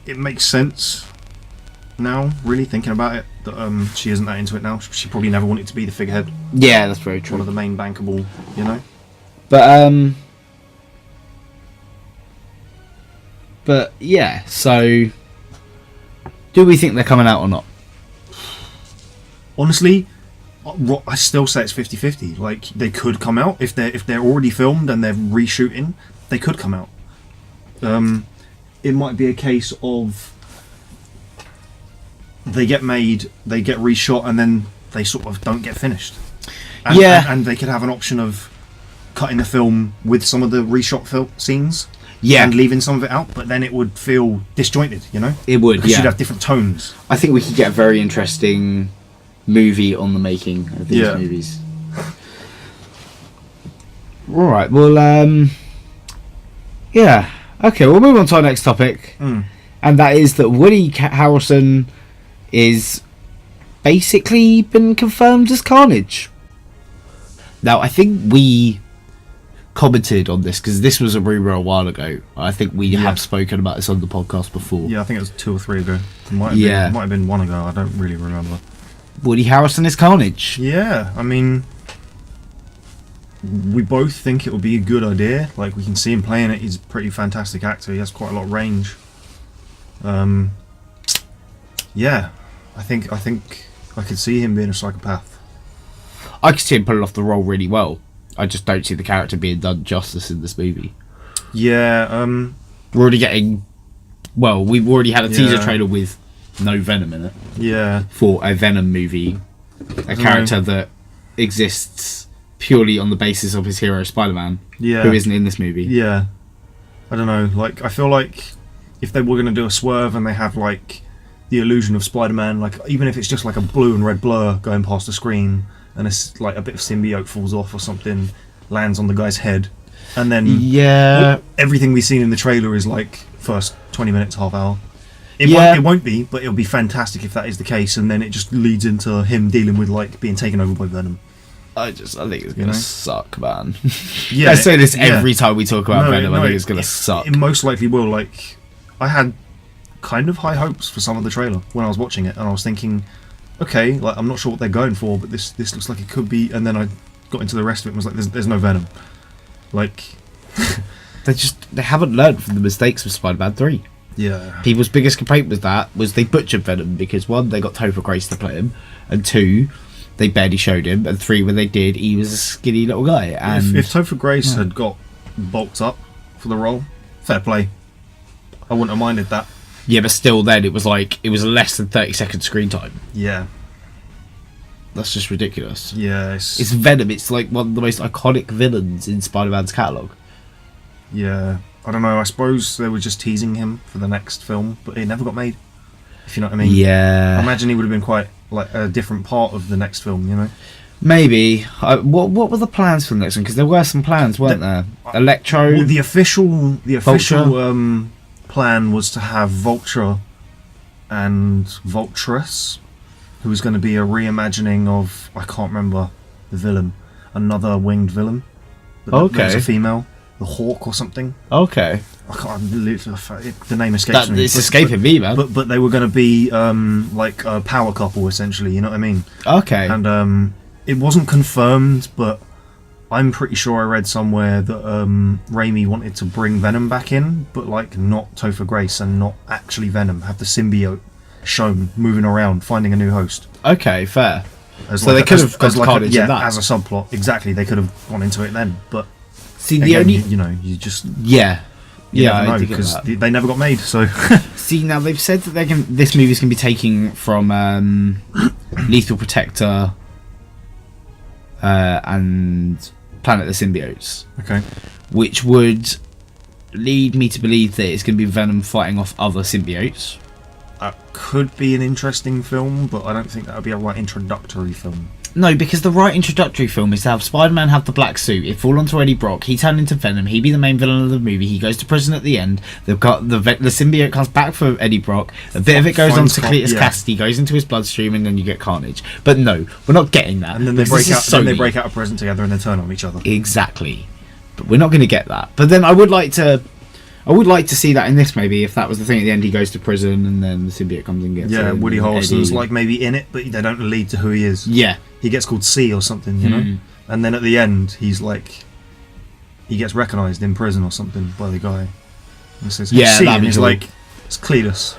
Speaker 2: it makes sense now, really thinking about it, that she isn't that into it now. She probably never wanted to be the figurehead.
Speaker 1: Yeah, that's very true.
Speaker 2: One of the main bankable, you know.
Speaker 1: But yeah, so do we think they're coming out or not?
Speaker 2: Honestly, I still say it's 50-50. Like, they could come out if they're already filmed and they're reshooting. They could come out. It might be a case of they get made, they get reshot, and then they sort of don't get finished. And they could have an option of cutting the film with some of the reshot scenes. Yeah. And leaving some of it out, but then it would feel disjointed, you know?
Speaker 1: It would,
Speaker 2: because you'd have different tones.
Speaker 1: I think we could get a very interesting movie on the making of these movies. Alright, well, yeah. Okay, we'll move on to our next topic. And that is that Woody Harrelson is basically been confirmed as Carnage. Now, I think we commented on this because this was a rumor a while ago. I think we have spoken about this on the podcast before.
Speaker 2: Yeah, I think it was 2 or 3 ago. It might have been 1 ago. I don't really remember.
Speaker 1: Woody Harrelson is Carnage.
Speaker 2: Yeah, I mean, we both think it will be a good idea. Like, we can see him playing it. He's a pretty fantastic actor. He has quite a lot of range. Yeah, I think I could see him being a psychopath.
Speaker 1: I could see him pulling off the role really well. I just don't see the character being done justice in this movie.
Speaker 2: Yeah,
Speaker 1: we're already getting... Well, we've already had a teaser trailer with no Venom in it.
Speaker 2: Yeah.
Speaker 1: For a Venom movie. A character that exists purely on the basis of his hero, Spider-Man.
Speaker 2: Yeah.
Speaker 1: Who isn't in this movie.
Speaker 2: Yeah. I don't know, like, I feel like if they were going to do a swerve and they have, like, the illusion of Spider-Man, like, even if it's just like a blue and red blur going past the screen, and it's like a bit of symbiote falls off or something, lands on the guy's head, and then everything we've seen in the trailer is like first 20 minutes, half hour. It won't be, but it'll be fantastic if that is the case, and then it just leads into him dealing with like being taken over by Venom.
Speaker 1: I think it's gonna suck, man.
Speaker 2: Yeah,
Speaker 1: I say this every time we talk about Venom. I think it's gonna suck.
Speaker 2: It most likely will. Like, I had kind of high hopes for some of the trailer when I was watching it, and I was thinking, okay, like, I'm not sure what they're going for, but this looks like it could be. And then I got into the rest of it and was like, there's no Venom. Like,
Speaker 1: they haven't learned from the mistakes of Spider-Man 3.
Speaker 2: Yeah.
Speaker 1: People's biggest complaint with that was they butchered Venom because, one, they got Topher Grace to play him, and two, they barely showed him, and three, when they did, he was a skinny little guy. And
Speaker 2: if Topher Grace had got bulked up for the role, fair play. I wouldn't have minded that.
Speaker 1: Yeah, but still then, it was less than 30 seconds screen time.
Speaker 2: Yeah.
Speaker 1: That's just ridiculous.
Speaker 2: Yeah,
Speaker 1: it's Venom. It's like one of the most iconic villains in Spider-Man's catalogue.
Speaker 2: Yeah. I don't know, I suppose they were just teasing him for the next film, but it never got made. If you know what I mean.
Speaker 1: Yeah.
Speaker 2: I imagine he would have been quite like a different part of the next film, you know?
Speaker 1: Maybe. What were the plans for the next one? Because there were some plans, weren't there? Electro.
Speaker 2: Well, the official plan was to have Vulture and Vulturous, who was going to be a reimagining of, I can't remember the villain, another winged villain. There's a female, the Hawk or something.
Speaker 1: Okay.
Speaker 2: I can't. The name escapes me.
Speaker 1: It's escaping me, man.
Speaker 2: But they were going to be like a power couple, essentially. You know what I mean?
Speaker 1: Okay.
Speaker 2: And it wasn't confirmed, but I'm pretty sure I read somewhere that Raimi wanted to bring Venom back in, but like not Topher Grace and not actually Venom. Have the symbiote shown moving around, finding a new host.
Speaker 1: Okay, fair.
Speaker 2: So
Speaker 1: they could have gone to Carnage in that.
Speaker 2: As a subplot. Exactly, they could have gone into it then. But
Speaker 1: see,
Speaker 2: again, you just never know, because they never got made. So
Speaker 1: see, now they've said that this movie's going to be taking from Lethal Protector and Planet of the Symbiotes.
Speaker 2: Okay.
Speaker 1: Which would lead me to believe that it's going to be Venom fighting off other symbiotes.
Speaker 2: That could be an interesting film, but I don't think that would be a right introductory film.
Speaker 1: No, because the right introductory film is to have Spider-Man have the black suit, it fall onto Eddie Brock, he turn into Venom, he be the main villain of the movie, he goes to prison at the end, they've got the symbiote comes back for Eddie Brock, a bit of it goes on to Cletus Cassidy, goes into his bloodstream, and then you get Carnage. But no, we're not getting that.
Speaker 2: And then they break out of prison together and then turn on each other.
Speaker 1: Exactly. But we're not going to get that. But then I would like to see that in this, maybe, if that was the thing at the end. He goes to prison and then the symbiote comes and gets him.
Speaker 2: Woody Harrelson's like maybe in it, but they don't lead to who he is.
Speaker 1: Yeah.
Speaker 2: He gets called C or something, you know? And then at the end, he's like, he gets recognised in prison or something by the guy. And says, C, and he's like, it's Cletus.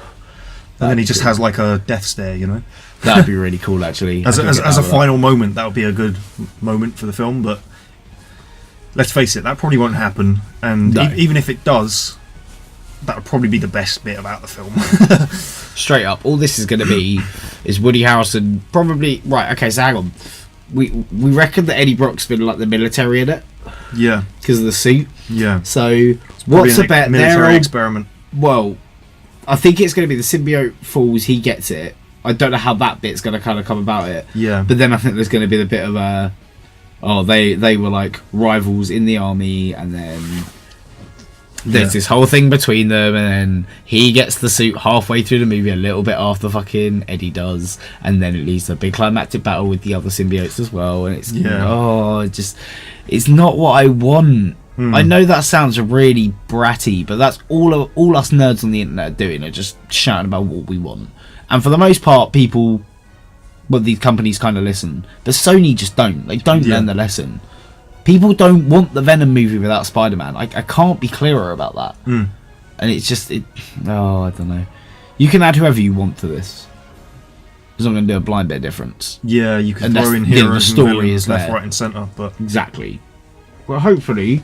Speaker 2: And then he just has like a death stare, you know?
Speaker 1: That'd be really cool, actually.
Speaker 2: As a final moment, that would be a good moment for the film, but let's face it, that probably won't happen. And even if it does, that would probably be the best bit about the film.
Speaker 1: Straight up, all this is going to be is Woody Harrelson probably... Right, okay, so hang on. We reckon that Eddie Brock's been like the military in it.
Speaker 2: Yeah.
Speaker 1: Because of the suit.
Speaker 2: Yeah.
Speaker 1: So, what's the bet?
Speaker 2: Military experiment.
Speaker 1: Well, I think it's going to be the symbiote falls, he gets it. I don't know how that bit's going to kind of come about it.
Speaker 2: Yeah.
Speaker 1: But then I think there's going to be the bit of a... Oh, they were like rivals in the army, and then there's this whole thing between them, and then he gets the suit halfway through the movie, a little bit after fucking Eddie does, and then it leads to a big climactic battle with the other symbiotes as well, and it's it's not what I want. I know that sounds really bratty, but that's all us nerds on the internet are doing, are just shouting about what we want. And for the most part, people well, these companies kind of listen, but Sony just don't. They don't
Speaker 2: Yeah.
Speaker 1: learn the lesson. People don't want the Venom movie without Spider-Man. I can't be clearer about that. And it's just, I don't know. You can add whoever you want to this. It's not going to do a blind bit of difference.
Speaker 2: Yeah, you can
Speaker 1: Unless,
Speaker 2: throw in
Speaker 1: you know,
Speaker 2: heroes
Speaker 1: the story
Speaker 2: and villains
Speaker 1: is
Speaker 2: left,
Speaker 1: there.
Speaker 2: right, and centre, but
Speaker 1: Exactly. Well, hopefully,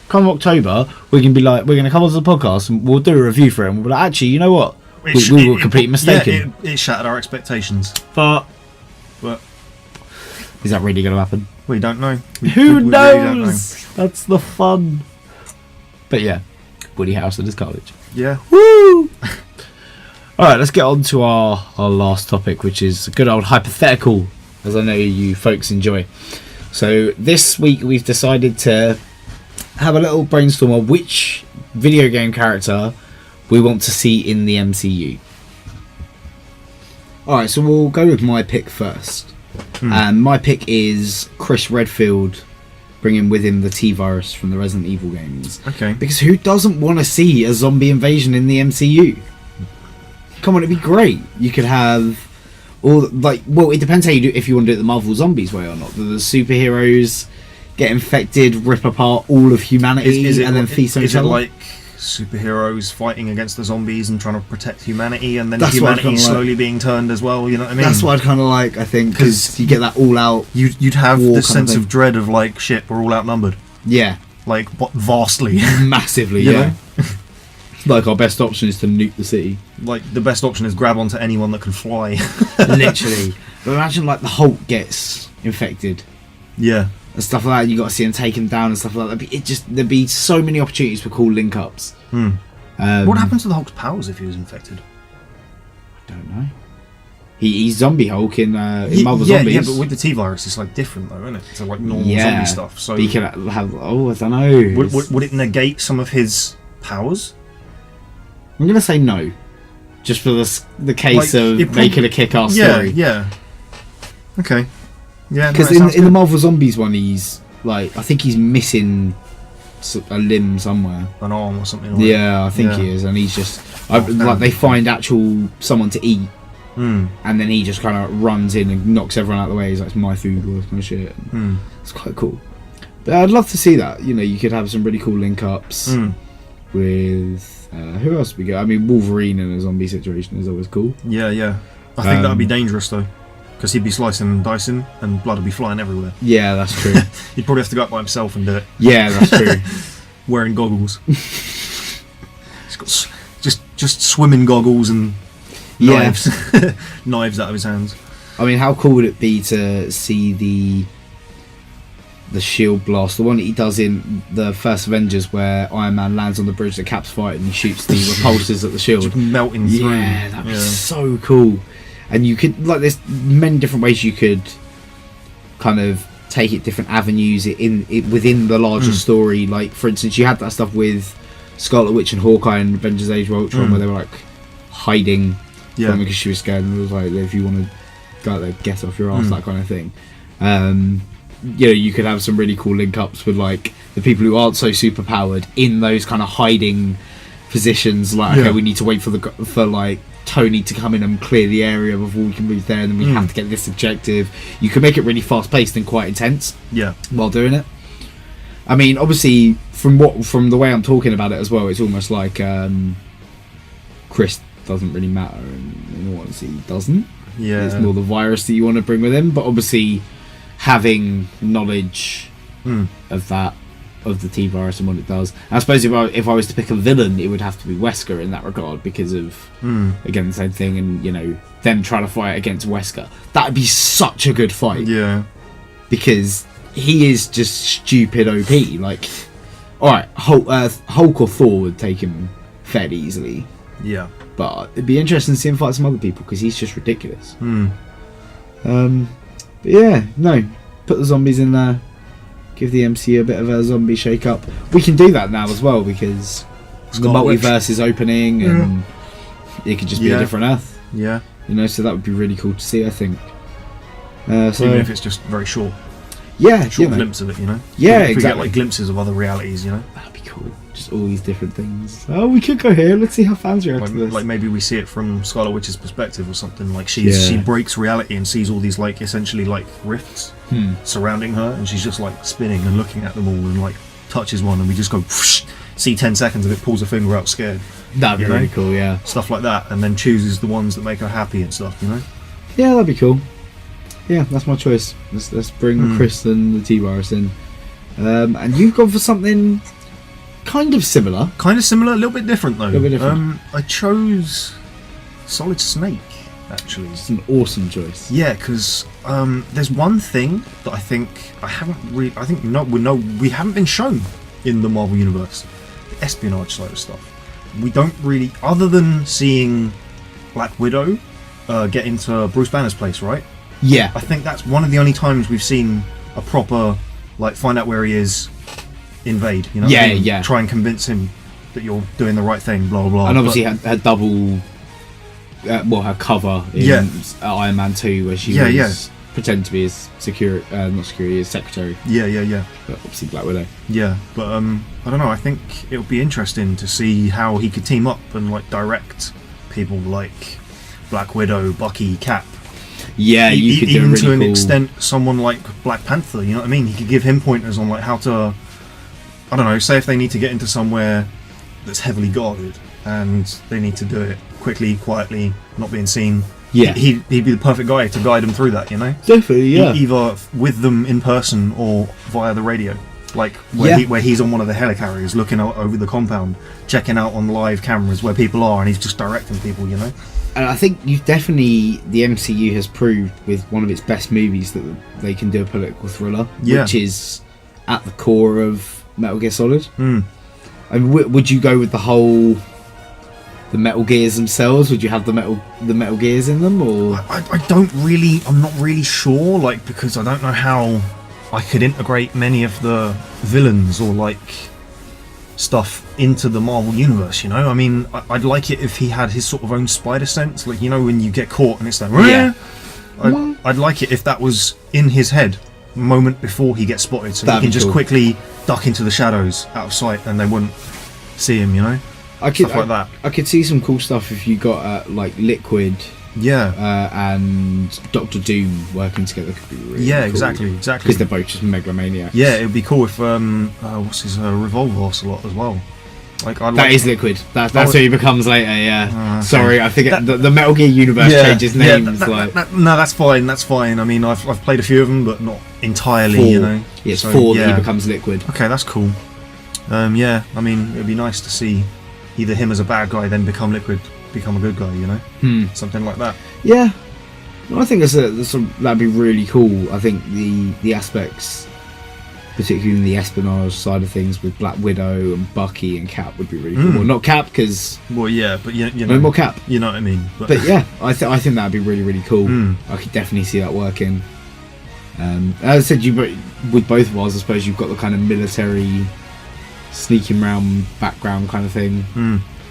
Speaker 1: come October, we can be like, we're going to come onto the podcast and we'll do a review for it. And we'll be like, actually, you know what? We were completely mistaken.
Speaker 2: Yeah, it shattered our expectations.
Speaker 1: But
Speaker 2: But
Speaker 1: is that really going to happen?
Speaker 2: we don't know.
Speaker 1: Who
Speaker 2: we
Speaker 1: knows?
Speaker 2: really don't know.
Speaker 1: That's the fun. But yeah, Woody Harrelson is Carnage.
Speaker 2: Yeah.
Speaker 1: Woo! Alright, let's get on to our last topic, which is a good old hypothetical, as I know you folks enjoy. So this week we've decided to have a little brainstorm on which video game character we want to see in the MCU. Alright, so we'll go with my pick first. And my pick is Chris Redfield, bringing with him the T-Virus from the Resident Evil games.
Speaker 2: Okay.
Speaker 1: Because who doesn't want to see a zombie invasion in the MCU? Come on, it'd be great. You could have all well, it depends how you do, if you want to do it the Marvel Zombies way or not. The superheroes get infected, rip apart all of humanity, and then feast on each other.
Speaker 2: Like superheroes fighting against the zombies and trying to protect humanity, and then
Speaker 1: That's what I'd
Speaker 2: humanity
Speaker 1: kinda
Speaker 2: slowly being turned as well? You know what I mean?
Speaker 1: That's what I'd kind of like, I think, because you get that all out.
Speaker 2: You'd have
Speaker 1: war
Speaker 2: this
Speaker 1: kind of
Speaker 2: sense
Speaker 1: thing.
Speaker 2: of dread of like, shit, we're all outnumbered,
Speaker 1: Yeah,
Speaker 2: like vastly.
Speaker 1: massively.
Speaker 2: You
Speaker 1: Yeah,
Speaker 2: know?
Speaker 1: like our best option is to nuke the city.
Speaker 2: Like the best option is grab onto anyone that can fly.
Speaker 1: Literally. But imagine like the Hulk gets infected
Speaker 2: Yeah.
Speaker 1: and stuff like that. You got to see him taken down and stuff like that. There'd be so many opportunities for cool link ups.
Speaker 2: What happens to the Hulk's powers if he was infected?
Speaker 1: I don't know. He's Zombie Hulk in Marvel Zombies.
Speaker 2: Yeah, but with the T-Virus, it's like different though, isn't it? It's like normal zombie stuff. So
Speaker 1: but you could have. I don't know.
Speaker 2: would it negate some of his powers?
Speaker 1: I'm gonna say no, just for the case
Speaker 2: Like,
Speaker 1: of
Speaker 2: it prob-
Speaker 1: making a kick-ass story.
Speaker 2: Yeah. Okay. Yeah.
Speaker 1: Because
Speaker 2: no,
Speaker 1: in the Marvel Zombies one, he's like, I think he's missing a limb somewhere.
Speaker 2: an arm or something.
Speaker 1: Yeah, I think
Speaker 2: Yeah.
Speaker 1: he is, and he's just
Speaker 2: damn.
Speaker 1: like they find actual someone to eat,
Speaker 2: Mm.
Speaker 1: and then he just kind of runs in and knocks everyone out of the way. He's like, "It's my food, or it's my shit."
Speaker 2: Mm.
Speaker 1: It's quite cool. But I'd love to see that. You know, you could have some really cool link ups with who else we got? I mean, Wolverine in a zombie situation is always cool.
Speaker 2: Yeah. I think that'd be dangerous though, because he'd be slicing and dicing, and blood would be flying everywhere.
Speaker 1: Yeah, that's true.
Speaker 2: He'd probably have to go up by himself and do it,
Speaker 1: Yeah, that's true.
Speaker 2: wearing goggles. He's got just swimming goggles and
Speaker 1: Yeah.
Speaker 2: knives, knives out of his hands.
Speaker 1: I mean, how cool would it be to see the shield blast, the one that he does in the first Avengers, where Iron Man lands on the bridge that Cap's fighting and he shoots the repulsors at the shield.
Speaker 2: Just melting through.
Speaker 1: Yeah, that'd be so cool. And you could, like, there's many different ways you could kind of take it, different avenues within the larger story. Like, for instance, you had that stuff with Scarlet Witch and Hawkeye in Avengers Age of Ultron, where they were like hiding from because she was scared, and it was like, if you want to go out there, get off your ass, that kind of thing. You know, you could have some really cool link ups with like the people who aren't so super powered in those kind of hiding positions. Like, okay, we need to wait for like Tony to come in and clear the area before we can move there, and then we have to get this objective. You can make it really fast paced and quite intense. Yeah, while doing it. I mean, obviously, from the way I'm talking about it as well, it's almost like Chris doesn't really matter, and in all honesty, he doesn't. Yeah, it's more the virus that you want to bring with him, but obviously having knowledge of the T-Virus and what it does. And I suppose if I was to pick a villain, it would have to be Wesker in that regard, because of again the same thing, and you know, them trying to fight against Wesker. That'd be such a good fight. Yeah, because he is just stupid OP. Like, all right, Hulk or Thor would take him fairly easily. Yeah, but it'd be interesting to see him fight some other people, because he's just ridiculous. But yeah, no, put the zombies in there. Give the MCU a bit of a zombie shake-up. We can do that now as well, because the multiverse is opening, and it could just be a different Earth. Yeah, you know, so that would be really cool to see, I think. So
Speaker 2: even if it's just very short.
Speaker 1: Yeah,
Speaker 2: short glimpse of it, you know.
Speaker 1: Yeah,
Speaker 2: if we
Speaker 1: exactly.
Speaker 2: get like glimpses of other realities, you know.
Speaker 1: That'd be cool. Just all these different things. Oh, we could go here. Let's see how fans react to this.
Speaker 2: Like maybe we see it from Scarlet Witch's perspective or something. Like she breaks reality and sees all these like essentially like rifts surrounding her, and she's just like spinning and looking at them all, and like touches one, and we just go whoosh, see 10 seconds of it, pulls a finger out scared.
Speaker 1: That'd be really cool, yeah.
Speaker 2: Stuff like that, and then chooses the ones that make her happy and stuff, you know?
Speaker 1: Yeah, that'd be cool. Yeah, that's my choice. Let's bring Chris and the T-Virus in. And you've gone for something kind of similar.
Speaker 2: A little bit different though.
Speaker 1: A little bit different.
Speaker 2: I chose Solid Snake, actually.
Speaker 1: It's an awesome choice.
Speaker 2: Yeah, because there's one thing that I think we haven't been shown in the Marvel Universe. The espionage side of stuff. We don't really, other than seeing Black Widow get into Bruce Banner's place, right?
Speaker 1: Yeah.
Speaker 2: I think that's one of the only times we've seen a proper, like, find out where he is, invade, you know?
Speaker 1: Yeah.
Speaker 2: Try and convince him that you're doing the right thing, blah, blah, blah.
Speaker 1: And obviously her double, her cover in Iron Man 2, where she was pretending to be his his secretary.
Speaker 2: Yeah.
Speaker 1: But obviously Black Widow.
Speaker 2: Yeah, but I don't know, I think it would be interesting to see how he could team up and, like, direct people like Black Widow, Bucky, Cap.
Speaker 1: Yeah, you could do
Speaker 2: even
Speaker 1: really
Speaker 2: to an
Speaker 1: cool...
Speaker 2: extent, someone like Black Panther. You know what I mean? He could give him pointers on like how to, I don't know. Say if they need to get into somewhere that's heavily guarded and they need to do it quickly, quietly, not being seen.
Speaker 1: Yeah,
Speaker 2: he'd be the perfect guy to guide them through that. You know?
Speaker 1: Definitely, yeah.
Speaker 2: Either with them in person or via the radio, like where he's on one of the helicarriers, looking out over the compound, checking out on live cameras where people are, and he's just directing people. You know?
Speaker 1: And I think the MCU has proved with one of its best movies that they can do a political thriller, which is at the core of Metal Gear Solid. And would you go with the Metal Gears themselves? Would you have the Metal Gears in them, or?
Speaker 2: I'm not really sure, like, because I don't know how I could integrate many of the villains or like stuff into the Marvel universe, you know? I mean, I'd like it if he had his sort of own spider sense, like, you know, when you get caught and it's like, I'd like it if that was in his head moment before he gets spotted, so he can just quickly duck into the shadows out of sight and they wouldn't see him, you know? Stuff like that.
Speaker 1: I could see some cool stuff if you got like Liquid and Doctor Doom working together. Could be really cool.
Speaker 2: exactly
Speaker 1: because they're both just megalomaniacs.
Speaker 2: Yeah, it would be cool if what's his Revolver Ocelot as well. Like
Speaker 1: that is Liquid. That's who he becomes later. Yeah. Sorry, I forget the Metal Gear universe changes names.
Speaker 2: No, that's fine. I mean, I've played a few of them, but not entirely. You know,
Speaker 1: it's 4 that he becomes Liquid.
Speaker 2: Okay, that's cool. I mean, it'd be nice to see either him as a bad guy, then become Liquid, become a good guy. You know, something like that.
Speaker 1: Yeah. I think that'd be really cool. I think the aspects, particularly in the espionage side of things, with Black Widow and Bucky and Cap would be really cool. Well, not Cap, because...
Speaker 2: Well, yeah, but you know...
Speaker 1: No more Cap.
Speaker 2: You know what I mean?
Speaker 1: But yeah, I think that'd be really, really cool. I could definitely see that working. As I said, with both of ours, I suppose you've got the kind of military sneaking around background kind of thing.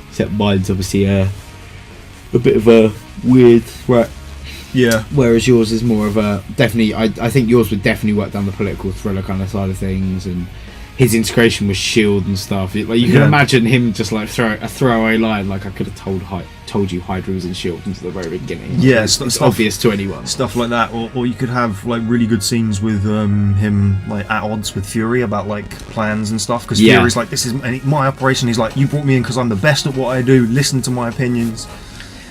Speaker 1: Except mine's obviously a bit of a weird threat.
Speaker 2: Yeah.
Speaker 1: Whereas yours is more of a definitely. I think yours would definitely work down the political thriller kind of side of things, and his integration with Shield and stuff. Like you can imagine him just like throw a throwaway line, like I could have told you Hydra was in Shield since the very beginning.
Speaker 2: Yeah,
Speaker 1: it's obvious to anyone. Stuff
Speaker 2: like that, or you could have like really good scenes with him like at odds with Fury about like plans and stuff. Because Fury's like, this is my operation. He's like, you brought me in because I'm the best at what I do. Listen to my opinions.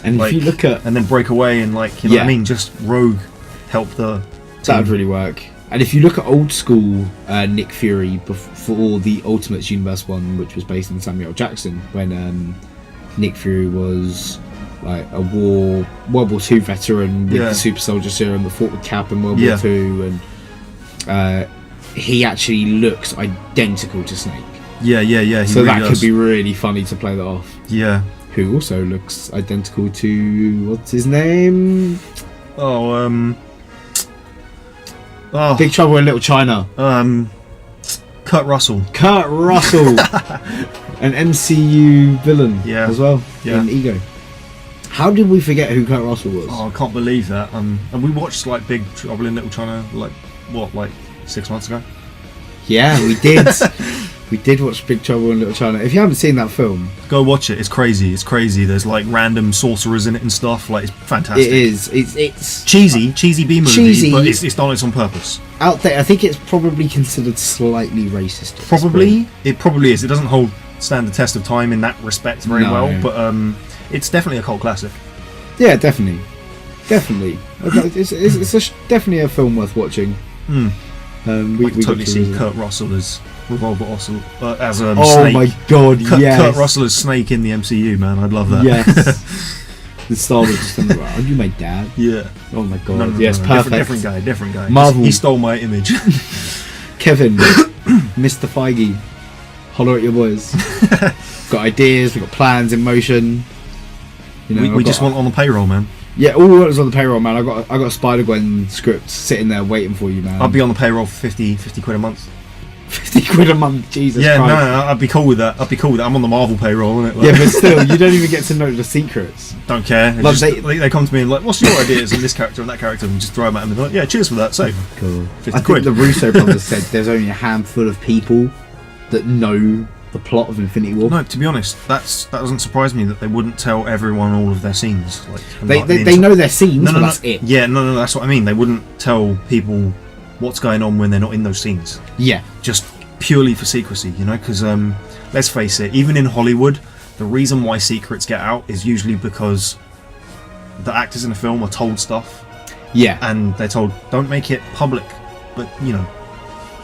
Speaker 1: And like, if you look at...
Speaker 2: And then break away and, like, you know what I mean? Just rogue help the team.
Speaker 1: That would really work. And if you look at old school Nick Fury before the Ultimates Universe one, which was based on Samuel Jackson, when Nick Fury was like a World War II veteran with the super soldier serum that fought with Cap in World War II, and he actually looks identical to Snake.
Speaker 2: Yeah.
Speaker 1: So really that could be really funny to play that off.
Speaker 2: Yeah.
Speaker 1: Who also looks identical to what's his name? Big Trouble in Little China.
Speaker 2: Kurt Russell.
Speaker 1: An MCU villain as well in Ego. How did we forget who Kurt Russell was?
Speaker 2: Oh, I can't believe that. And we watched like Big Trouble in Little China like 6 months ago.
Speaker 1: Yeah, we did. We did watch Big Trouble in Little China. If you haven't seen that film,
Speaker 2: go watch it. It's crazy. It's crazy. There's like random sorcerers in it and stuff. Like, it's fantastic.
Speaker 1: it is. It's
Speaker 2: cheesy B movie,
Speaker 1: cheesy,
Speaker 2: but it's done it on purpose.
Speaker 1: out there. I think it's probably considered slightly racist. at this
Speaker 2: Probably,
Speaker 1: point.
Speaker 2: it probably is. It doesn't stand the test of time in that respect very
Speaker 1: No.
Speaker 2: well, but it's definitely a cult classic.
Speaker 1: Yeah, definitely. It's definitely a film worth watching.
Speaker 2: Mm.
Speaker 1: We
Speaker 2: I can totally
Speaker 1: got
Speaker 2: see
Speaker 1: to-
Speaker 2: Kurt Russell as Revolver Russell as
Speaker 1: Oh
Speaker 2: Snake.
Speaker 1: my god! Yes.
Speaker 2: Kurt Russell as Snake in the MCU, man. I'd love that.
Speaker 1: Yes. The Star Wars just turned around. Are you my dad?
Speaker 2: Yeah.
Speaker 1: Oh my god!
Speaker 2: No,
Speaker 1: yes,
Speaker 2: no.
Speaker 1: perfect.
Speaker 2: Different guy.
Speaker 1: Marvel.
Speaker 2: He stole my image.
Speaker 1: Kevin, Mr. Feige, holler at your boys. Got ideas. We got plans in motion. You know,
Speaker 2: we just want on the payroll, man.
Speaker 1: Yeah, all we want is on the payroll, man. I got a Spider-Gwen script sitting there waiting for you, man.
Speaker 2: I'd be on the payroll for 50 quid a month.
Speaker 1: 50 quid a month, Jesus
Speaker 2: Yeah,
Speaker 1: Christ.
Speaker 2: no, I'd be cool with that. I'm on the Marvel payroll, innit? Like,
Speaker 1: Yeah, but still, you don't even get to know the secrets.
Speaker 2: don't care.
Speaker 1: Like,
Speaker 2: They come to me and like, what's your ideas on this character and that character, and just throw them at them and like, yeah, cheers for that. So,
Speaker 1: God.
Speaker 2: 50
Speaker 1: I
Speaker 2: quid.
Speaker 1: think the Russo brothers said there's only a handful of people that know the plot of Infinity War.
Speaker 2: No, to be honest, that doesn't surprise me that they wouldn't tell everyone all of their scenes. Like, and
Speaker 1: They,
Speaker 2: like
Speaker 1: they,
Speaker 2: the
Speaker 1: they
Speaker 2: inter-
Speaker 1: know their scenes,
Speaker 2: No,
Speaker 1: but
Speaker 2: no,
Speaker 1: that's it.
Speaker 2: Yeah, no, that's what I mean. They wouldn't tell people what's going on when they're not in those scenes.
Speaker 1: Yeah.
Speaker 2: Just purely for secrecy, you know, because let's face it, even in Hollywood, the reason why secrets get out is usually because the actors in the film are told stuff
Speaker 1: Yeah.
Speaker 2: and they're told don't make it public, but you know,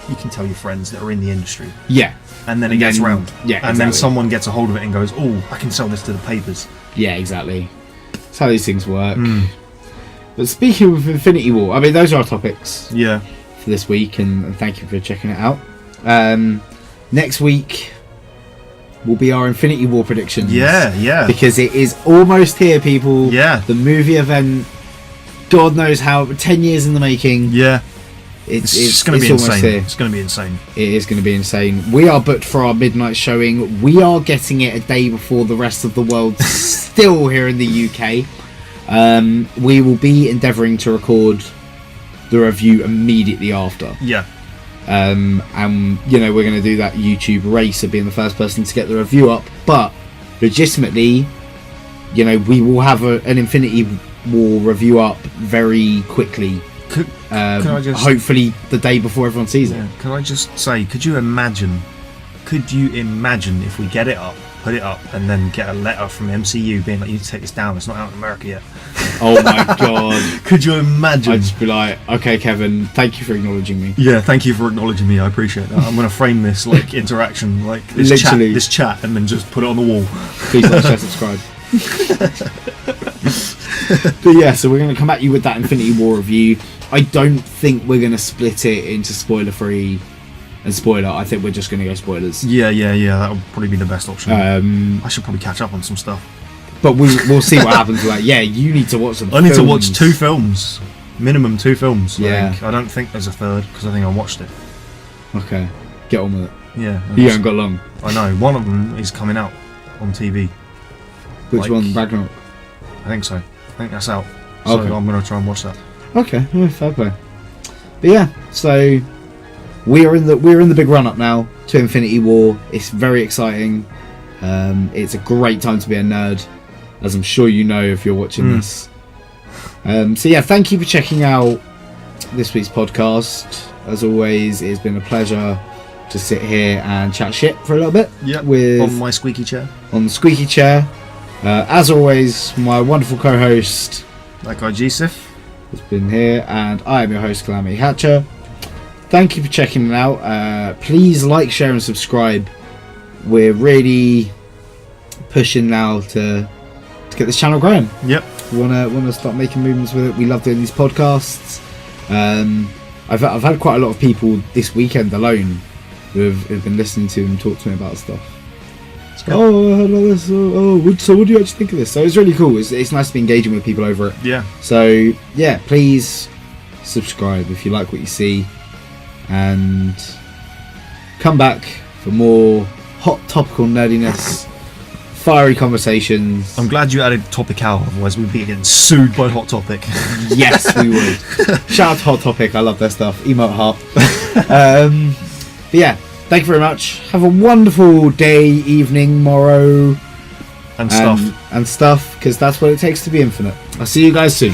Speaker 2: you can tell your friends that are in the industry,
Speaker 1: Yeah.
Speaker 2: and then it gets
Speaker 1: then-
Speaker 2: round,
Speaker 1: yeah,
Speaker 2: and then
Speaker 1: exactly.
Speaker 2: someone gets a hold of it and goes, oh, I can sell this to the papers.
Speaker 1: Yeah, exactly. That's how these things work.
Speaker 2: Mm.
Speaker 1: But speaking of Infinity War, I mean, those are our topics
Speaker 2: Yeah,
Speaker 1: for this week, and thank you for checking it out. Next week will be our Infinity War predictions.
Speaker 2: yeah,
Speaker 1: Because it is almost here, people.
Speaker 2: Yeah.
Speaker 1: The movie event, God knows how, 10 years in the making.
Speaker 2: yeah.
Speaker 1: It's
Speaker 2: It's going to be
Speaker 1: almost
Speaker 2: insane.
Speaker 1: here.
Speaker 2: It's going to be insane.
Speaker 1: It is going to be insane. We are booked for our midnight showing. We are getting it a day before the rest of the world, still here in the UK. We will be endeavouring to record the review immediately after.
Speaker 2: Yeah,
Speaker 1: And, you know, we're going to do that YouTube race of being the first person to get the review up. But, legitimately, you know, we will have an Infinity War review up very quickly.
Speaker 2: Can I just
Speaker 1: Hopefully the day before everyone sees it.
Speaker 2: Yeah. Can I just say, could you imagine if we get it up, put it up, and then get a letter from MCU being like, you need to take this down, it's not out in America yet?
Speaker 1: Oh my god.
Speaker 2: Could you imagine?
Speaker 1: I'd just be like, okay, Kevin, thank you for acknowledging me.
Speaker 2: Yeah, thank you for acknowledging me, I appreciate that. I'm going to frame this like interaction, like
Speaker 1: Literally.
Speaker 2: this chat, and then just put it on the wall.
Speaker 1: Please like, share, subscribe. But yeah, so we're going to come at you with that Infinity War review. I don't think we're going to split it into spoiler free and spoiler. I think we're just going to go spoilers.
Speaker 2: Yeah, that would probably be the best option. I should probably catch up on some stuff.
Speaker 1: But we'll see what happens. Like, yeah, you need to watch some
Speaker 2: I need to watch
Speaker 1: films.
Speaker 2: 2 films. Minimum 2 films.
Speaker 1: Yeah.
Speaker 2: Like, I don't think there's a third, because I think I watched it.
Speaker 1: Okay, get on with it.
Speaker 2: Yeah.
Speaker 1: You haven't got long.
Speaker 2: I know. One of them is coming out on TV.
Speaker 1: Which
Speaker 2: Like-
Speaker 1: one? Ragnarok?
Speaker 2: I think so. I think that's out. So
Speaker 1: Okay.
Speaker 2: I'm going to try and watch that.
Speaker 1: Okay, yeah, fair play. But yeah, so we're in the big run up now to Infinity War. It's very exciting. It's a great time to be a nerd, as I'm sure you know if you're watching this. So yeah, thank you for checking out this week's podcast. As always, it's been a pleasure to sit here and chat shit for a little bit.
Speaker 2: Yep.
Speaker 1: With
Speaker 2: On my squeaky chair.
Speaker 1: on the squeaky chair. As always, my wonderful co-host
Speaker 2: ThatGuy GSeph.
Speaker 1: has been here, and I am your host, Calamity Hatcher. Thank you for checking it out. Please like, share, and subscribe. We're really pushing now to get this channel growing.
Speaker 2: Yep.
Speaker 1: We wanna start making movements with it. We love doing these podcasts. I've had quite a lot of people this weekend alone who've been listening to and talk to me about stuff. Oh, I heard about this. So what do you actually think of this? So it's really cool. It's nice to be engaging with people over it.
Speaker 2: Yeah.
Speaker 1: So yeah, please subscribe if you like what you see, and come back for more hot topical nerdiness, fiery conversations.
Speaker 2: I'm glad you added topical, otherwise we'd be getting sued by Hot Topic.
Speaker 1: Yes, we would. Shout out to Hot Topic. I love their stuff. Emote heart. But yeah, Thank you very much. Have a wonderful day, evening, morrow,
Speaker 2: and stuff,
Speaker 1: because that's what it takes to be infinite. I'll see you guys soon.